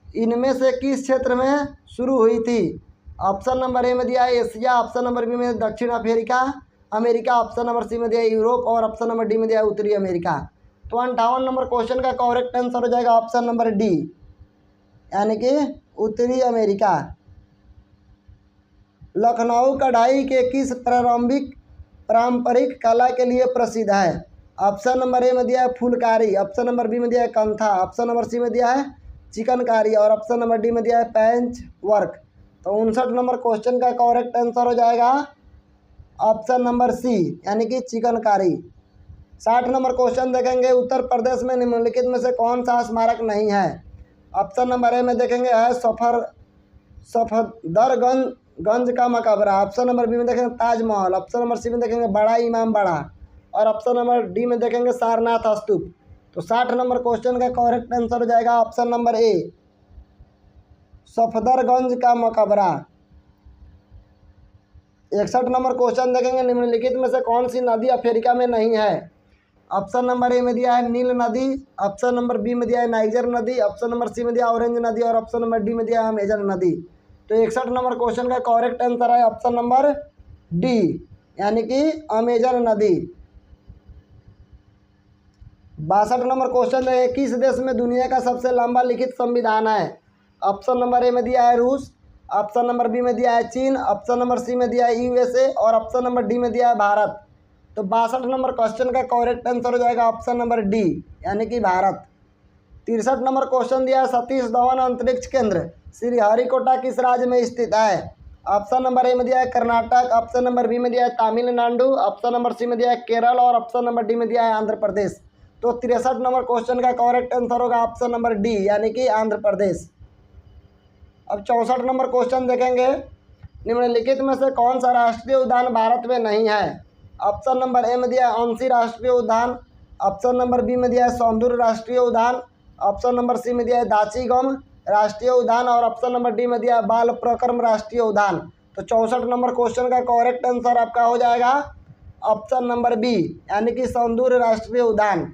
इनमें से किस क्षेत्र में शुरू हुई थी? ऑप्शन नंबर ए में दिया है एशिया, ऑप्शन नंबर बी में दक्षिण अमेरिका, ऑप्शन नंबर सी में दिया है यूरोप, और ऑप्शन नंबर डी में दिया है उत्तरी अमेरिका। तो 58 नंबर क्वेश्चन का करेक्ट आंसर हो जाएगा ऑप्शन नंबर डी यानी कि उत्तरी अमेरिका। लखनऊ कढ़ाई के किस पारंपरिक कला के लिए प्रसिद्ध है? ऑप्शन नंबर ए में दिया है फुलकारी, ऑप्शन नंबर बी में दिया है कंथा, ऑप्शन नंबर सी में दिया है चिकनकारी, और ऑप्शन नंबर डी में दिया है पैंच वर्क। तो 59 नंबर क्वेश्चन का करेक्ट आंसर हो जाएगा ऑप्शन नंबर सी यानी कि चिकनकारी। 60 नंबर क्वेश्चन देखेंगे, उत्तर प्रदेश में निम्नलिखित में से कौन सा स्मारक नहीं है? ऑप्शन नंबर ए में देखेंगे है सफदरगंज का मकबरा, ऑप्शन नंबर बी में देखेंगे ताजमहल, ऑप्शन नंबर सी में देखेंगे बड़ा इमाम बाड़ा, और ऑप्शन नंबर डी में देखेंगे सारनाथ स्तूप। तो 60 नंबर क्वेश्चन का करेक्ट आंसर हो जाएगा ऑप्शन नंबर ए सफदरगंज का मकबरा। 61 नंबर क्वेश्चन देखेंगे, निम्नलिखित में से कौन सी नदी अफ्रीका में नहीं है? ऑप्शन नंबर ए में दिया है नील नदी, ऑप्शन नंबर बी में दिया है नाइजर नदी, ऑप्शन नंबर सी में दिया ऑरेंज नदी, और ऑप्शन नंबर डी में दिया है अमेजन नदी। तो 61 नंबर क्वेश्चन का करेक्ट आंसर है ऑप्शन नंबर डी यानी कि अमेजन नदी। 62 नंबर क्वेश्चन है, किस देश में दुनिया का सबसे लंबा लिखित संविधान है? ऑप्शन नंबर ए में दिया है रूस, ऑप्शन नंबर बी में दिया है चीन, ऑप्शन नंबर सी में दिया है USA, और ऑप्शन नंबर डी में दिया है भारत। तो 62 नंबर क्वेश्चन का करेक्ट आंसर हो जाएगा ऑप्शन नंबर डी, यानी कि भारत। 63 नंबर क्वेश्चन दिया है, सतीश धवन अंतरिक्ष केंद्र श्रीहरिकोटा किस राज्य में स्थित है? ऑप्शन नंबर ए में दिया है कर्नाटक, ऑप्शन नंबर बी में दिया है तमिलनाडु, ऑप्शन नंबर सी में दिया है केरल और ऑप्शन नंबर डी में दिया है आंध्र प्रदेश। तो 63 नंबर क्वेश्चन का करेक्ट आंसर होगा ऑप्शन नंबर डी, यानी कि आंध्र प्रदेश। अब 64 नंबर क्वेश्चन देखेंगे, निम्नलिखित में से कौन सा राष्ट्रीय उद्यान भारत में नहीं है? ऑप्शन नंबर ए में दिया है अंशी राष्ट्रीय उद्यान, ऑप्शन नंबर बी में दिया है सौंदर्य राष्ट्रीय उद्यान, ऑप्शन नंबर सी में दिया है दाचीगम राष्ट्रीय उद्यान और ऑप्शन नंबर डी में दिया है बाल प्रक्रम राष्ट्रीय उद्यान। तो 64 नंबर क्वेश्चन का करेक्ट आंसर आपका हो जाएगा ऑप्शन नंबर बी, यानी कि सौंदर्य राष्ट्रीय उद्यान।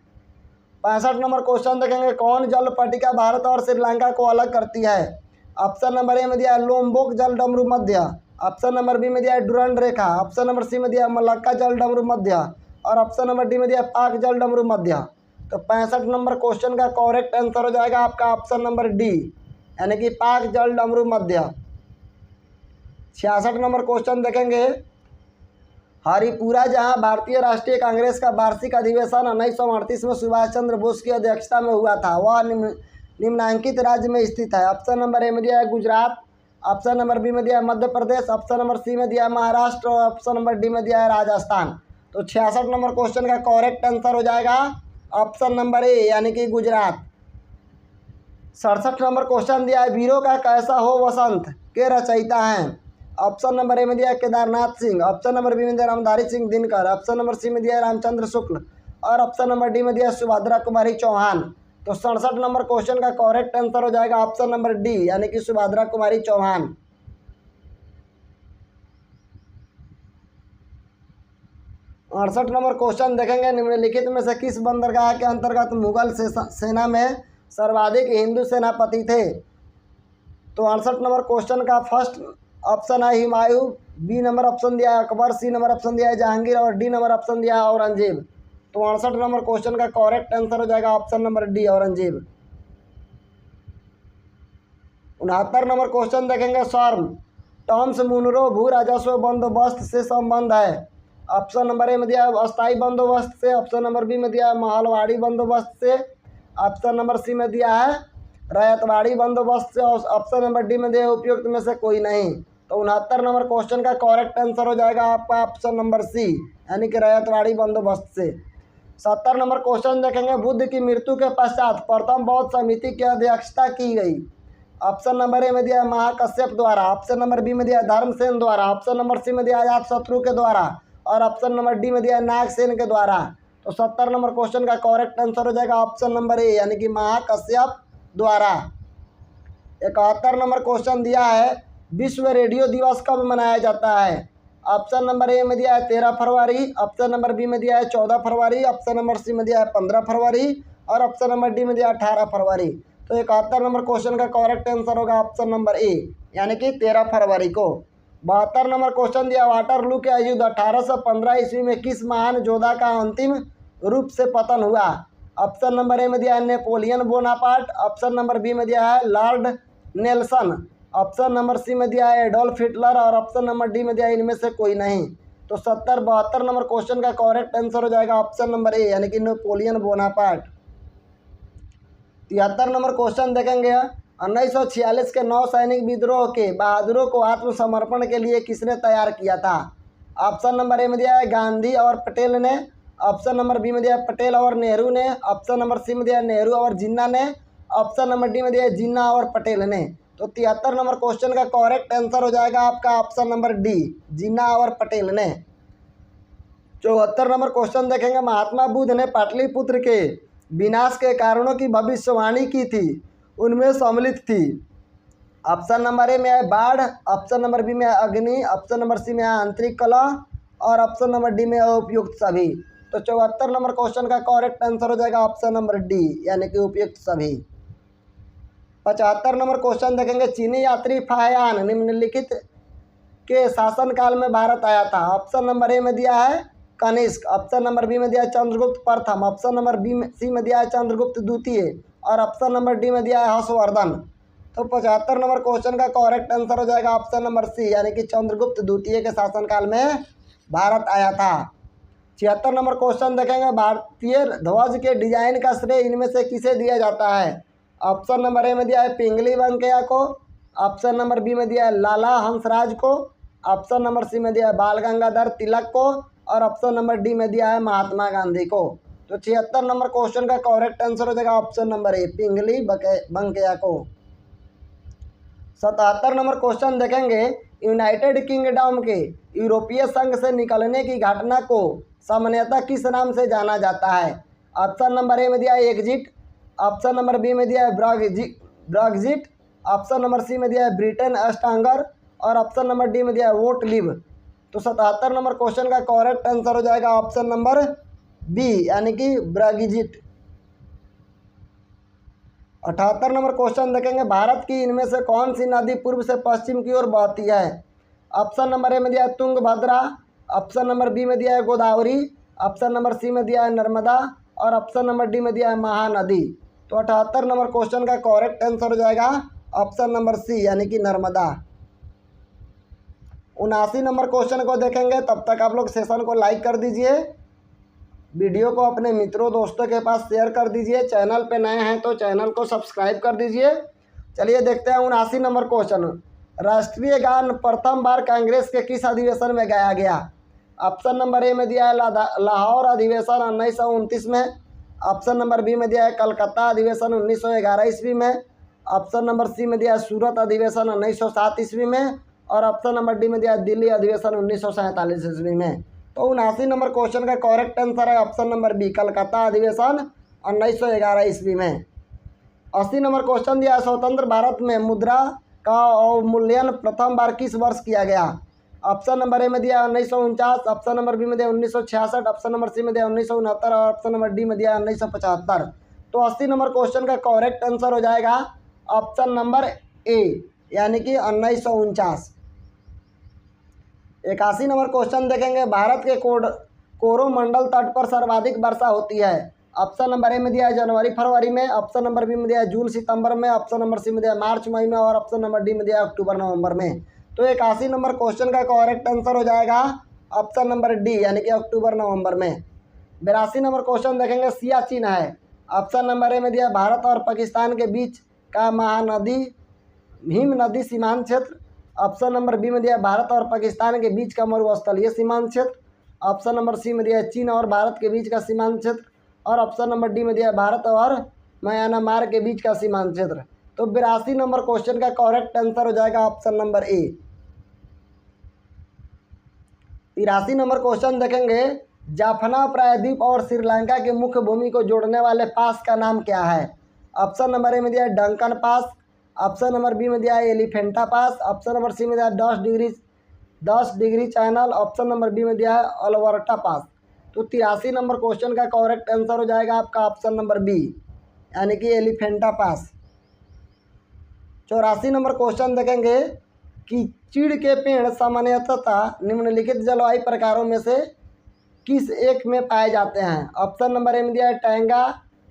65 नंबर क्वेश्चन देखेंगे, कौन जल पट्टिका भारत और श्रीलंका को अलग करती है? ऑप्शन नंबर ए में दिया है लोम्बोक जल डमरू मध्य, ऑप्शन नंबर बी में दिया है डुरंड रेखा, ऑप्शन नंबर सी में दिया है मलक्का जल डमरू मध्य और ऑप्शन नंबर डी में दिया है पाक जल डमरू मध्य। तो 65 नंबर क्वेश्चन का करेक्ट आंसर हो जाएगा आपका ऑप्शन नंबर डी, यानी कि पाक जल डमरू मध्य। 66 नंबर क्वेश्चन देखेंगे, हरिपुरा जहां भारतीय राष्ट्रीय कांग्रेस का वार्षिक अधिवेशन 1938 में सुभाष चंद्र बोस की अध्यक्षता में हुआ था, वह निम्नांकित राज्य में स्थित है। ऑप्शन नंबर ए में दिया है गुजरात, ऑप्शन नंबर बी में दिया है Madhya Pradesh, option number C में दिया है महाराष्ट्र और ऑप्शन नंबर डी में दिया है राजस्थान। तो 66 नंबर क्वेश्चन का करेक्ट आंसर हो जाएगा ऑप्शन नंबर ए, यानी कि गुजरात। 67 नंबर क्वेश्चन दिया है, वीरों का कैसा हो वसंत के रचयिता हैं? ऑप्शन नंबर ए में दिया है Kedarnath Singh, option number B में दिया Ramdhari Singh Dinkar, option number C में दिया है रामचंद्र शुक्ल और ऑप्शन नंबर डी में दिया है सुभद्रा कुमारी चौहान। तो 67 नंबर क्वेश्चन का करेक्ट आंसर हो जाएगा ऑप्शन नंबर डी, यानी कि सुभद्रा कुमारी चौहान। 68 नंबर क्वेश्चन देखेंगे, निम्नलिखित में से किस बंदरगाह के अंतर्गत मुगल सेना में सर्वाधिक हिंदू सेनापति थे? तो 68 नंबर क्वेश्चन का फर्स्ट ऑप्शन है हुमायूं, बी नंबर ऑप्शन दिया है अकबर, सी नंबर ऑप्शन दिया है जहांगीर और डी नंबर ऑप्शन दिया है औरंगजेब। तो 68 नंबर क्वेश्चन का करेक्ट आंसर हो जाएगा option number D, Aurangzeb. 69 number question देखेंगे, स्वार्म टॉम्स मुनरो भू राजस्व बंदोबस्त से संबंध है? ऑप्शन नंबर ए में दिया है अस्थायी बंदोबस्त से, ऑप्शन नंबर बी में दिया है महलवाड़ी बंदोबस्त से, ऑप्शन नंबर सी में दिया है रैयतवाड़ी बंदोबस्त से और ऑप्शन नंबर डी में दिया है उपयुक्त में से कोई नहीं। तो 69 नंबर क्वेश्चन का करेक्ट आंसर हो जाएगा आपका ऑप्शन नंबर सी, यानी कि रैयतवाड़ी बंदोबस्त से। 70 नंबर क्वेश्चन देखेंगे, बुद्ध की मृत्यु के पश्चात प्रथम बौद्ध समिति की अध्यक्षता की गई? ऑप्शन नंबर ए में दिया है महाकश्यप द्वारा, ऑप्शन नंबर बी में दिया है धर्मसेन द्वारा, ऑप्शन नंबर सी में दिया है अजातशत्रु के द्वारा और ऑप्शन नंबर डी में दिया है नागसेन के द्वारा। तो 70 नंबर क्वेश्चन का करेक्ट आंसर हो जाएगा ऑप्शन नंबर ए, यानी कि महाकश्यप द्वारा। 71 नंबर क्वेश्चन दिया है, विश्व रेडियो दिवस कब मनाया जाता है? ऑप्शन नंबर ए में दिया है 13 फरवरी, ऑप्शन नंबर बी में दिया है 14 फरवरी, ऑप्शन नंबर सी में दिया है 15 फरवरी और ऑप्शन नंबर डी में दिया है 18 फरवरी। तो 71 नंबर क्वेश्चन का करेक्ट आंसर होगा ऑप्शन नंबर ए, यानी कि 13 फरवरी को। 72 नंबर क्वेश्चन दिया, वाटरलू के युद्ध 1815 ईस्वी में किस महान योद्धा का अंतिम रूप से पतन हुआ? ऑप्शन नंबर ए में दिया है Napoleon Bonaparte, option number B में दिया है Lord Nelson, option number C में दिया है एडोल्फ हिटलर और ऑप्शन नंबर डी में दिया है इनमें से कोई नहीं। तो 72 नंबर क्वेश्चन का करेक्ट आंसर हो जाएगा ऑप्शन नंबर ए, यानी कि नेपोलियन बोनापार्ट। 73 नंबर क्वेश्चन देखेंगे, 1946 के नौसैनिक विद्रोह के बहादुरों को आत्मसमर्पण के लिए किसने तैयार किया था? ऑप्शन नंबर ए में दिया है गांधी और पटेल ने, ऑप्शन नंबर बी में दिया है पटेल और नेहरू ने, ऑप्शन नंबर सी में दिया है नेहरू और जिन्ना ने, ऑप्शन नंबर डी में दिया है जिन्ना और पटेल ने। तो 73 नंबर क्वेश्चन का करेक्ट आंसर हो जाएगा आपका ऑप्शन नंबर डी, जिन्ना और पटेल ने। 74 नंबर क्वेश्चन देखेंगे, महात्मा बुद्ध ने पाटलिपुत्र के विनाश के कारणों की भविष्यवाणी की थी, उनमें सम्मिलित थी। ऑप्शन नंबर ए में है बाढ़, ऑप्शन नंबर बी में है अग्नि, ऑप्शन नंबर सी में है आंतरिक कलह और ऑप्शन नंबर डी में है उपयुक्त सभी। तो 74 नंबर क्वेश्चन का करेक्ट आंसर हो जाएगा ऑप्शन नंबर डी, यानी कि उपयुक्त सभी। 75 नंबर क्वेश्चन देखेंगे, चीनी यात्री फायान निम्नलिखित के शासनकाल में भारत आया था? ऑप्शन नंबर ए में दिया है कनिष्क, ऑप्शन नंबर बी में दिया है चंद्रगुप्त प्रथम, ऑप्शन नंबर सी में दिया है चंद्रगुप्त द्वितीय और ऑप्शन नंबर डी में दिया है हर्षवर्धन। तो 75 नंबर क्वेश्चन का करेक्ट आंसर हो जाएगा ऑप्शन नंबर सी, यानी कि चंद्रगुप्त द्वितीय के शासनकाल में भारत आया था। 76 नंबर क्वेश्चन देखेंगे, भारतीय ध्वज के डिजाइन का श्रेय इनमें से किसे दिया जाता है? ऑप्शन नंबर ए में दिया है पिंगली वेंकैया को, ऑप्शन नंबर बी में दिया है लाला हंसराज को, ऑप्शन नंबर सी में दिया है बाल गंगाधर तिलक को, और ऑप्शन नंबर डी में दिया है महात्मा गांधी को। तो 76 नंबर क्वेश्चन का करेक्ट आंसर हो जाएगा ऑप्शन नंबर ए पिंगली वेंकैया को। 77 नंबर क्वेश्चन देखेंगे, यूनाइटेड किंगडम के यूरोपीय संघ से निकलने की घटना को सामान्यतः किस नाम से जाना जाता है? ऑप्शन नंबर ए में दिया है एग्जिट, ऑप्शन नंबर बी में दिया है ब्रेक्जिट, ऑप्शन नंबर सी में दिया है ब्रिटेन स्ट्रांगर, और ऑप्शन नंबर डी में दिया है वोट लीव। तो 77 नंबर क्वेश्चन का करेक्ट आंसर हो जाएगा ऑप्शन नंबर बी यानी कि ब्रेक्जिट। 78 नंबर क्वेश्चन देखेंगे, भारत की इनमें से कौन सी नदी पूर्व से पश्चिम की ओर बहती है? ऑप्शन नंबर ए में दिया है तुंगभद्रा, ऑप्शन नंबर बी में दिया है गोदावरी, ऑप्शन नंबर सी में दिया है नर्मदा, और ऑप्शन नंबर डी में दिया है महानदी। तो 78 नंबर क्वेश्चन का करेक्ट आंसर हो जाएगा ऑप्शन नंबर सी यानी कि नर्मदा। 79 नंबर क्वेश्चन को देखेंगे, तब तक आप लोग सेशन को लाइक कर दीजिए, वीडियो को अपने मित्रों दोस्तों के पास शेयर कर दीजिए, चैनल पे नए हैं तो चैनल को सब्सक्राइब कर दीजिए। चलिए देखते हैं 79 नंबर क्वेश्चन, राष्ट्रीय गान प्रथम बार कांग्रेस के किस अधिवेशन में गाया गया? ऑप्शन नंबर ए में दिया है लाहौर अधिवेशन 1929 में, ऑप्शन नंबर बी में दिया है कलकत्ता अधिवेशन 1911 ईस्वी में, ऑप्शन नंबर सी में दिया है सूरत अधिवेशन 1907 ईस्वी में, और ऑप्शन नंबर डी में दिया है दिल्ली अधिवेशन 1947 ईस्वी में। तो 79 नंबर क्वेश्चन का करेक्ट आंसर है ऑप्शन नंबर बी कलकत्ता अधिवेशन 1911 ईस्वी में। 80 नंबर क्वेश्चन दिया है, स्वतंत्र भारत में मुद्रा का अवमूल्यन प्रथम बार किस वर्ष किया गया? ऑप्शन नंबर ए में दिया 1949, ऑप्शन नंबर बी में दिया 1966, ऑप्शन नंबर सी में दिया 1969, और ऑप्शन नंबर डी में दिया 1975। तो 80 नंबर क्वेश्चन का करेक्ट आंसर हो जाएगा ऑप्शन नंबर ए यानी कि 1949। 81 नंबर क्वेश्चन देखेंगे, भारत के कोरोमंडल तट पर सर्वाधिक वर्षा होती है? ऑप्शन नंबर ए में दिया है जनवरी फरवरी में, ऑप्शन नंबर बी में दिया है जून सितंबर में, ऑप्शन नंबर सी में दिया है मार्च मई में, और ऑप्शन नंबर डी में दिया है अक्टूबर नवंबर में। तो 81 नंबर क्वेश्चन का करेक्ट आंसर हो जाएगा ऑप्शन नंबर डी यानी कि अक्टूबर नवंबर में। 82 नंबर क्वेश्चन देखेंगे, सियाचिन है, ऑप्शन नंबर ए में दिया भारत और पाकिस्तान के बीच का महानदी हिम नदी सीमांत क्षेत्र, ऑप्शन नंबर बी में दिया भारत और पाकिस्तान के बीच का मरुस्थलीय सीमांत क्षेत्र, ऑप्शन नंबर सी में दिया चीन और भारत के बीच का सीमांत क्षेत्र, और ऑप्शन नंबर डी में दिया भारत और म्यांमार के बीच का सीमांत क्षेत्र। तो 82 नंबर क्वेश्चन का करेक्ट आंसर हो जाएगा ऑप्शन नंबर ए। 83 नंबर क्वेश्चन देखेंगे, जाफना प्रायद्वीप और श्रीलंका के मुख्य भूमि को जोड़ने वाले पास का नाम क्या है? ऑप्शन नंबर ए में दिया है Duncan Pass, option number B में दिया है Elephanta Pass, option number C में दिया है 10 degree channel, option number B में दिया है अल्बर्टा पास। तो 83 नंबर क्वेश्चन का करेक्ट आंसर हो जाएगा आपका ऑप्शन नंबर बी यानी कि एलिफेंटा पास। 84 नंबर क्वेश्चन देखेंगे कि चीड़ के पेड़ सामान्यतः निम्नलिखित जलवायु प्रकारों में से किस एक में पाए जाते हैं? ऑप्शन नंबर ए में दिया है टैंगा,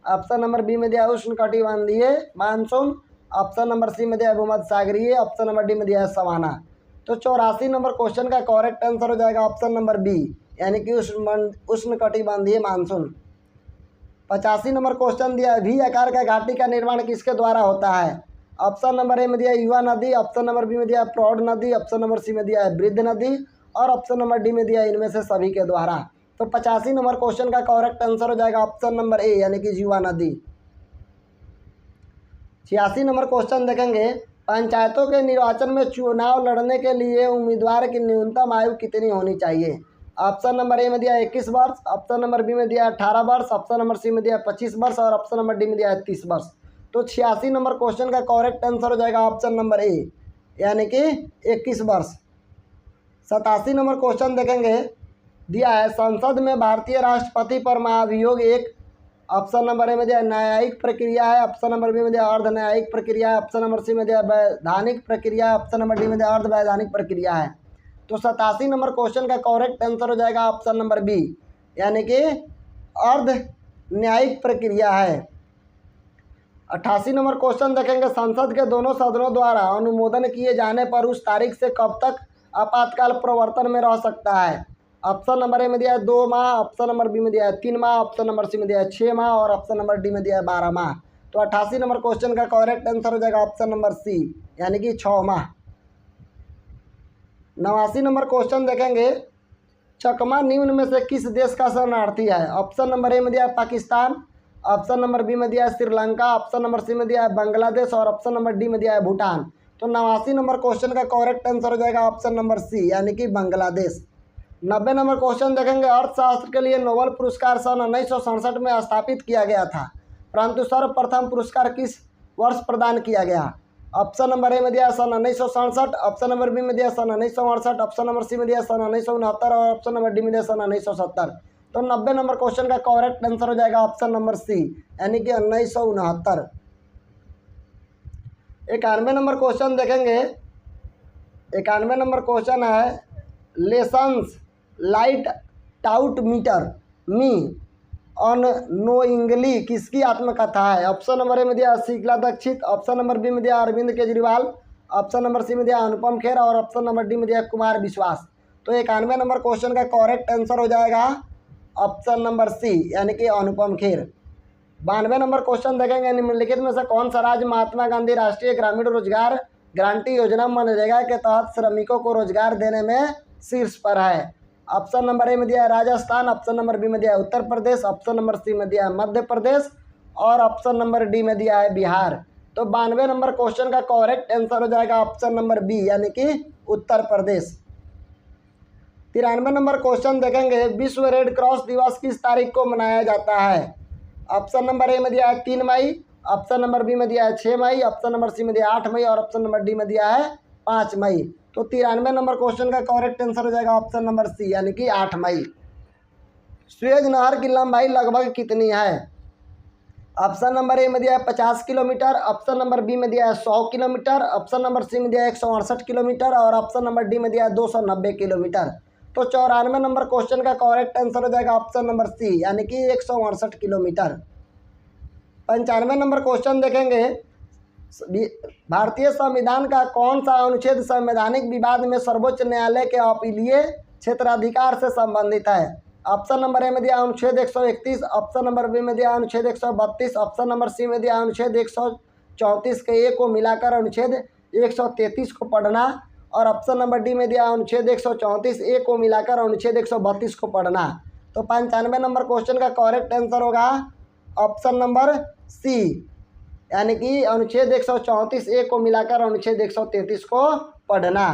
ऑप्शन नंबर बी में दिया है उष्णकटिबंधीय मानसून, ऑप्शन नंबर सी में दिया है भूमध्यसागरीय, ऑप्शन नंबर डी में दिया है सवाना। तो 84 नंबर क्वेश्चन का करेक्ट आंसर हो जाएगा ऑप्शन नंबर बी यानी कि उष्णकटिबंधीय मानसून। 85 नंबर क्वेश्चन दिया है, वी आकार का घाटी का निर्माण किसके द्वारा होता है? ऑप्शन नंबर ए में दिया है युवा नदी, ऑप्शन नंबर बी में दिया है प्रौढ़ नदी, ऑप्शन नंबर सी में दिया है वृद्ध नदी, और ऑप्शन नंबर डी में दिया है इनमें से सभी के द्वारा। तो 85 नंबर क्वेश्चन का करेक्ट आंसर हो जाएगा ऑप्शन नंबर ए यानी कि युवा नदी। 86 नंबर क्वेश्चन देखेंगे, पंचायतों के निर्वाचन में चुनाव लड़ने के लिए उम्मीदवार की न्यूनतम आयु कितनी होनी चाहिए? ऑप्शन नंबर ए में दिया 21 वर्ष, ऑप्शन नंबर बी में दिया 18 वर्ष, ऑप्शन नंबर सी में दिया 25 वर्ष, और ऑप्शन नंबर डी में दिया 30 वर्ष। तो 86 नंबर क्वेश्चन का करेक्ट आंसर हो जाएगा ऑप्शन नंबर ए यानी कि 21 वर्ष। 87 नंबर क्वेश्चन देखेंगे, दिया है संसद में भारतीय राष्ट्रपति पर महाभियोग एक, ऑप्शन नंबर ए में दिया न्यायिक प्रक्रिया है, ऑप्शन नंबर बी में दिया अर्ध न्यायिक प्रक्रिया है, ऑप्शन नंबर सी में दिया वैधानिक प्रक्रिया, ऑप्शन नंबर डी में दिया अर्ध वैधानिक प्रक्रिया है। तो 87 नंबर क्वेश्चन का करेक्ट आंसर हो जाएगा ऑप्शन नंबर बी यानी कि अर्ध न्यायिक प्रक्रिया है। 88 नंबर क्वेश्चन देखेंगे, संसद के दोनों सदनों द्वारा अनुमोदन किए जाने पर उस तारीख से कब तक आपातकाल प्रवर्तन में रह सकता है? ऑप्शन नंबर ए में दिया है 2 माह, ऑप्शन नंबर बी में दिया है 3 माह, ऑप्शन नंबर सी में दिया है 6 माह और ऑप्शन नंबर डी में दिया है 12 माह। तो 88 नंबर क्वेश्चन का करेक्ट आंसर हो जाएगा ऑप्शन नंबर सी, यानी कि 6 माह। 89 नंबर क्वेश्चन देखेंगे, चकमा निम्न में से किस देश का शरणार्थी है? ऑप्शन नंबर ए में दिया है पाकिस्तान, ऑप्शन नंबर बी में दिया है श्रीलंका, ऑप्शन नंबर सी में दिया है बांग्लादेश और ऑप्शन नंबर डी में दिया है भूटान। तो 89 नंबर क्वेश्चन का करेक्ट आंसर हो जाएगा ऑप्शन नंबर सी, यानी कि बांग्लादेश। 90 नंबर क्वेश्चन देखेंगे, अर्थशास्त्र के लिए नोबेल पुरस्कार सन 1967 में स्थापित किया गया था, परंतु सर्वप्रथम पुरस्कार किस वर्ष प्रदान किया गया? ऑप्शन नंबर ए में दिया सन 1967, ऑप्शन नंबर बी में दिया सन 1968, ऑप्शन नंबर सी में दिया सन 1969 और ऑप्शन नंबर डी में दिया सन 1970। तो 90 नंबर क्वेश्चन का करेक्ट आंसर हो जाएगा ऑप्शन नंबर सी, यानी कि 1969। 91 नंबर क्वेश्चन देखेंगे, 91 नंबर क्वेश्चन है, लेसन्स लाइट टाउट मीटर मी ऑन नोइंगली किसकी आत्मकथा है? ऑप्शन नंबर ए में दिया Sheila Dikshit, option number B में दिया Arvind Kejriwal, option number C में दिया अनुपम खेर और ऑप्शन नंबर डी में दिया कुमार विश्वास। तो 91 नंबर क्वेश्चन का करेक्ट आंसर हो जाएगा ऑप्शन नंबर सी, यानी कि अनुपम खेर। 92 नंबर क्वेश्चन देखेंगे, निम्नलिखित में से कौन सा राज्य महात्मा गांधी राष्ट्रीय ग्रामीण रोजगार गारंटी योजना मनरेगा के तहत श्रमिकों को रोजगार देने में शीर्ष पर है? ऑप्शन नंबर ए में दिया है राजस्थान, ऑप्शन नंबर बी में दिया है Uttar Pradesh, option number C में दिया है मध्य प्रदेश और ऑप्शन नंबर डी में दिया है बिहार। तो 92 नंबर क्वेश्चन का करेक्ट आंसर हो जाएगा ऑप्शन नंबर बी, यानी कि उत्तर प्रदेश। 93 नंबर क्वेश्चन देखेंगे, विश्व रेड क्रॉस दिवस किस तारीख को मनाया जाता है? ऑप्शन नंबर ए में दिया है 3 मई, ऑप्शन नंबर बी में दिया है 6 मई, ऑप्शन नंबर सी में दिया है 8 मई और ऑप्शन नंबर डी में दिया है 5 मई। तो 93 नंबर क्वेश्चन का करेक्ट आंसर हो जाएगा ऑप्शन नंबर सी, यानी कि 8 मई। सुएज नहर की लंबाई लगभग कितनी है? ऑप्शन नंबर ए में दिया है 50 किलोमीटर, ऑप्शन नंबर बी में दिया है 100 किलोमीटर, ऑप्शन नंबर सी में दिया है 168 किलोमीटर और ऑप्शन नंबर डी में दिया है 290 किलोमीटर। तो 94 नंबर क्वेश्चन का करेक्ट आंसर हो जाएगा ऑप्शन नंबर सी, यानी कि 168 किलोमीटर। 95 नंबर क्वेश्चन देखेंगे, भारतीय संविधान का कौन सा अनुच्छेद संवैधानिक विवाद में सर्वोच्च न्यायालय के अपीलीय क्षेत्राधिकार से संबंधित है? ऑप्शन नंबर ए में दिया अनुच्छेद 131, ऑप्शन नंबर बी में दिया अनुच्छेद 132, ऑप्शन नंबर सी में दिया अनुच्छेद 134 के ए को मिलाकर अनुच्छेद 133 को पढ़ना और ऑप्शन नंबर डी में दिया अनुच्छेद 134 ए को मिलाकर अनुच्छेद 132 को पढ़ना। तो 95 नंबर क्वेश्चन का करेक्ट आंसर होगा ऑप्शन नंबर सी, यानी कि अनुच्छेद 134 ए को मिलाकर अनुच्छेद 133 को पढ़ना।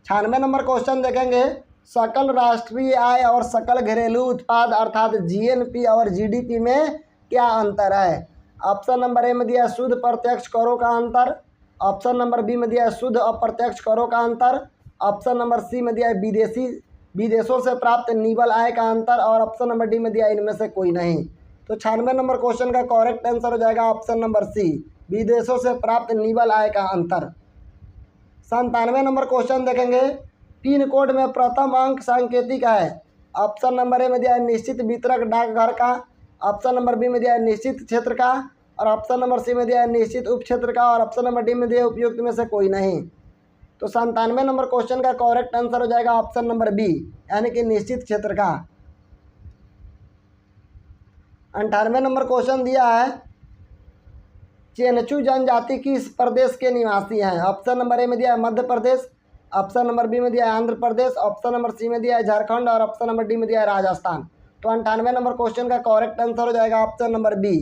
96 नंबर क्वेश्चन देखेंगे, सकल राष्ट्रीय आय और सकल घरेलू उत्पाद अर्थात जीएनपी और जीडीपी में क्या अंतर है? ऑप्शन नंबर ए में दिया शुद्ध प्रत्यक्ष करों का अंतर, ऑप्शन नंबर बी में दिया है शुद्ध अप्रत्यक्ष करों का अंतर, ऑप्शन नंबर सी में दिया है विदेशों से प्राप्त निवल आय का अंतर और ऑप्शन नंबर डी में दिया इनमें से कोई नहीं। तो 96 नंबर क्वेश्चन का करेक्ट आंसर हो जाएगा ऑप्शन नंबर सी, विदेशों से प्राप्त निवल आय का अंतर। 97 नंबर क्वेश्चन देखेंगे, पिन कोड में प्रथम अंक सांकेतिक है। ऑप्शन नंबर ए में दिया है निश्चित वितरक डाकघर का, ऑप्शन नंबर बी में दिया है निश्चित क्षेत्र का और ऑप्शन नंबर सी में दिया है निश्चित उप क्षेत्र का और ऑप्शन नंबर डी में दिया उपयुक्त में से कोई नहीं। तो 97 नंबर क्वेश्चन का करेक्ट आंसर हो जाएगा ऑप्शन नंबर बी, यानी कि निश्चित क्षेत्र का। 98 नंबर क्वेश्चन दिया है, चेनचू जनजाति किस प्रदेश के निवासी हैं? ऑप्शन नंबर ए में दिया है Madhya Pradesh, option number B में दिया है Andhra Pradesh, option number C में दिया है झारखंड और ऑप्शन नंबर डी में दिया है राजस्थान। तो 98 नंबर क्वेश्चन का करेक्ट आंसर हो जाएगा ऑप्शन नंबर बी,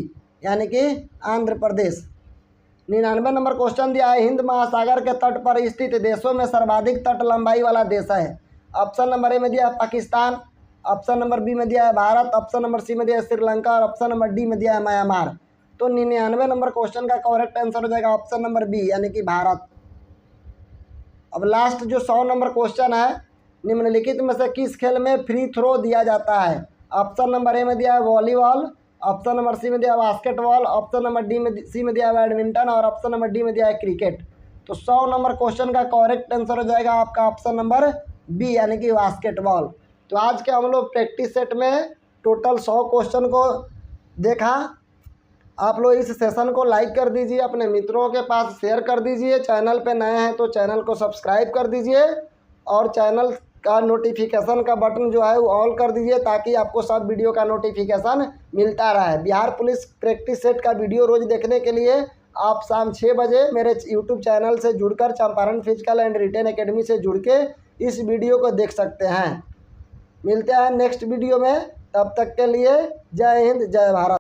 यानी कि आंध्र प्रदेश। 99 नंबर क्वेश्चन दिया है, हिंद महासागर के तट पर स्थित देशों में सर्वाधिक तट लंबाई वाला देश है। ऑप्शन नंबर ए में दिया है पाकिस्तान, ऑप्शन नंबर बी में दिया है भारत, ऑप्शन नंबर सी में दिया है श्रीलंका और ऑप्शन नंबर डी में दिया है म्यांमार। तो 99 नंबर क्वेश्चन का करेक्ट आंसर हो जाएगा ऑप्शन नंबर बी, यानी कि भारत। अब लास्ट जो 100 नंबर क्वेश्चन है, निम्नलिखित में से किस खेल में फ्री थ्रो दिया जाता है? ऑप्शन नंबर ए में दिया है वॉलीबॉल, ऑप्शन नंबर सी में दिया है बास्केटबॉल, ऑप्शन नंबर सी में दिया है बैडमिंटन और ऑप्शन नंबर डी में दिया है क्रिकेट। तो 100 नंबर क्वेश्चन का करेक्ट आंसर हो जाएगा आपका ऑप्शन नंबर बी, यानी कि बास्केटबॉल। तो आज के हम लोग प्रैक्टिस सेट में टोटल 100 क्वेश्चन को देखा। आप लोग इस सेशन को लाइक कर दीजिए, अपने मित्रों के पास शेयर कर दीजिए, चैनल पे नए हैं तो चैनल को सब्सक्राइब कर दीजिए और चैनल का नोटिफिकेशन का बटन जो है वो ऑल कर दीजिए, ताकि आपको सब वीडियो का नोटिफिकेशन मिलता रहे। बिहार पुलिस प्रैक्टिस सेट का वीडियो रोज़ देखने के लिए आप शाम 6 बजे मेरे यूट्यूब चैनल से जुड़कर, Champaran physical and written academy से जुड़ के इस वीडियो को देख सकते हैं। मिलते हैं नेक्स्ट वीडियो में, तब तक के लिए जय हिंद, जय भारत।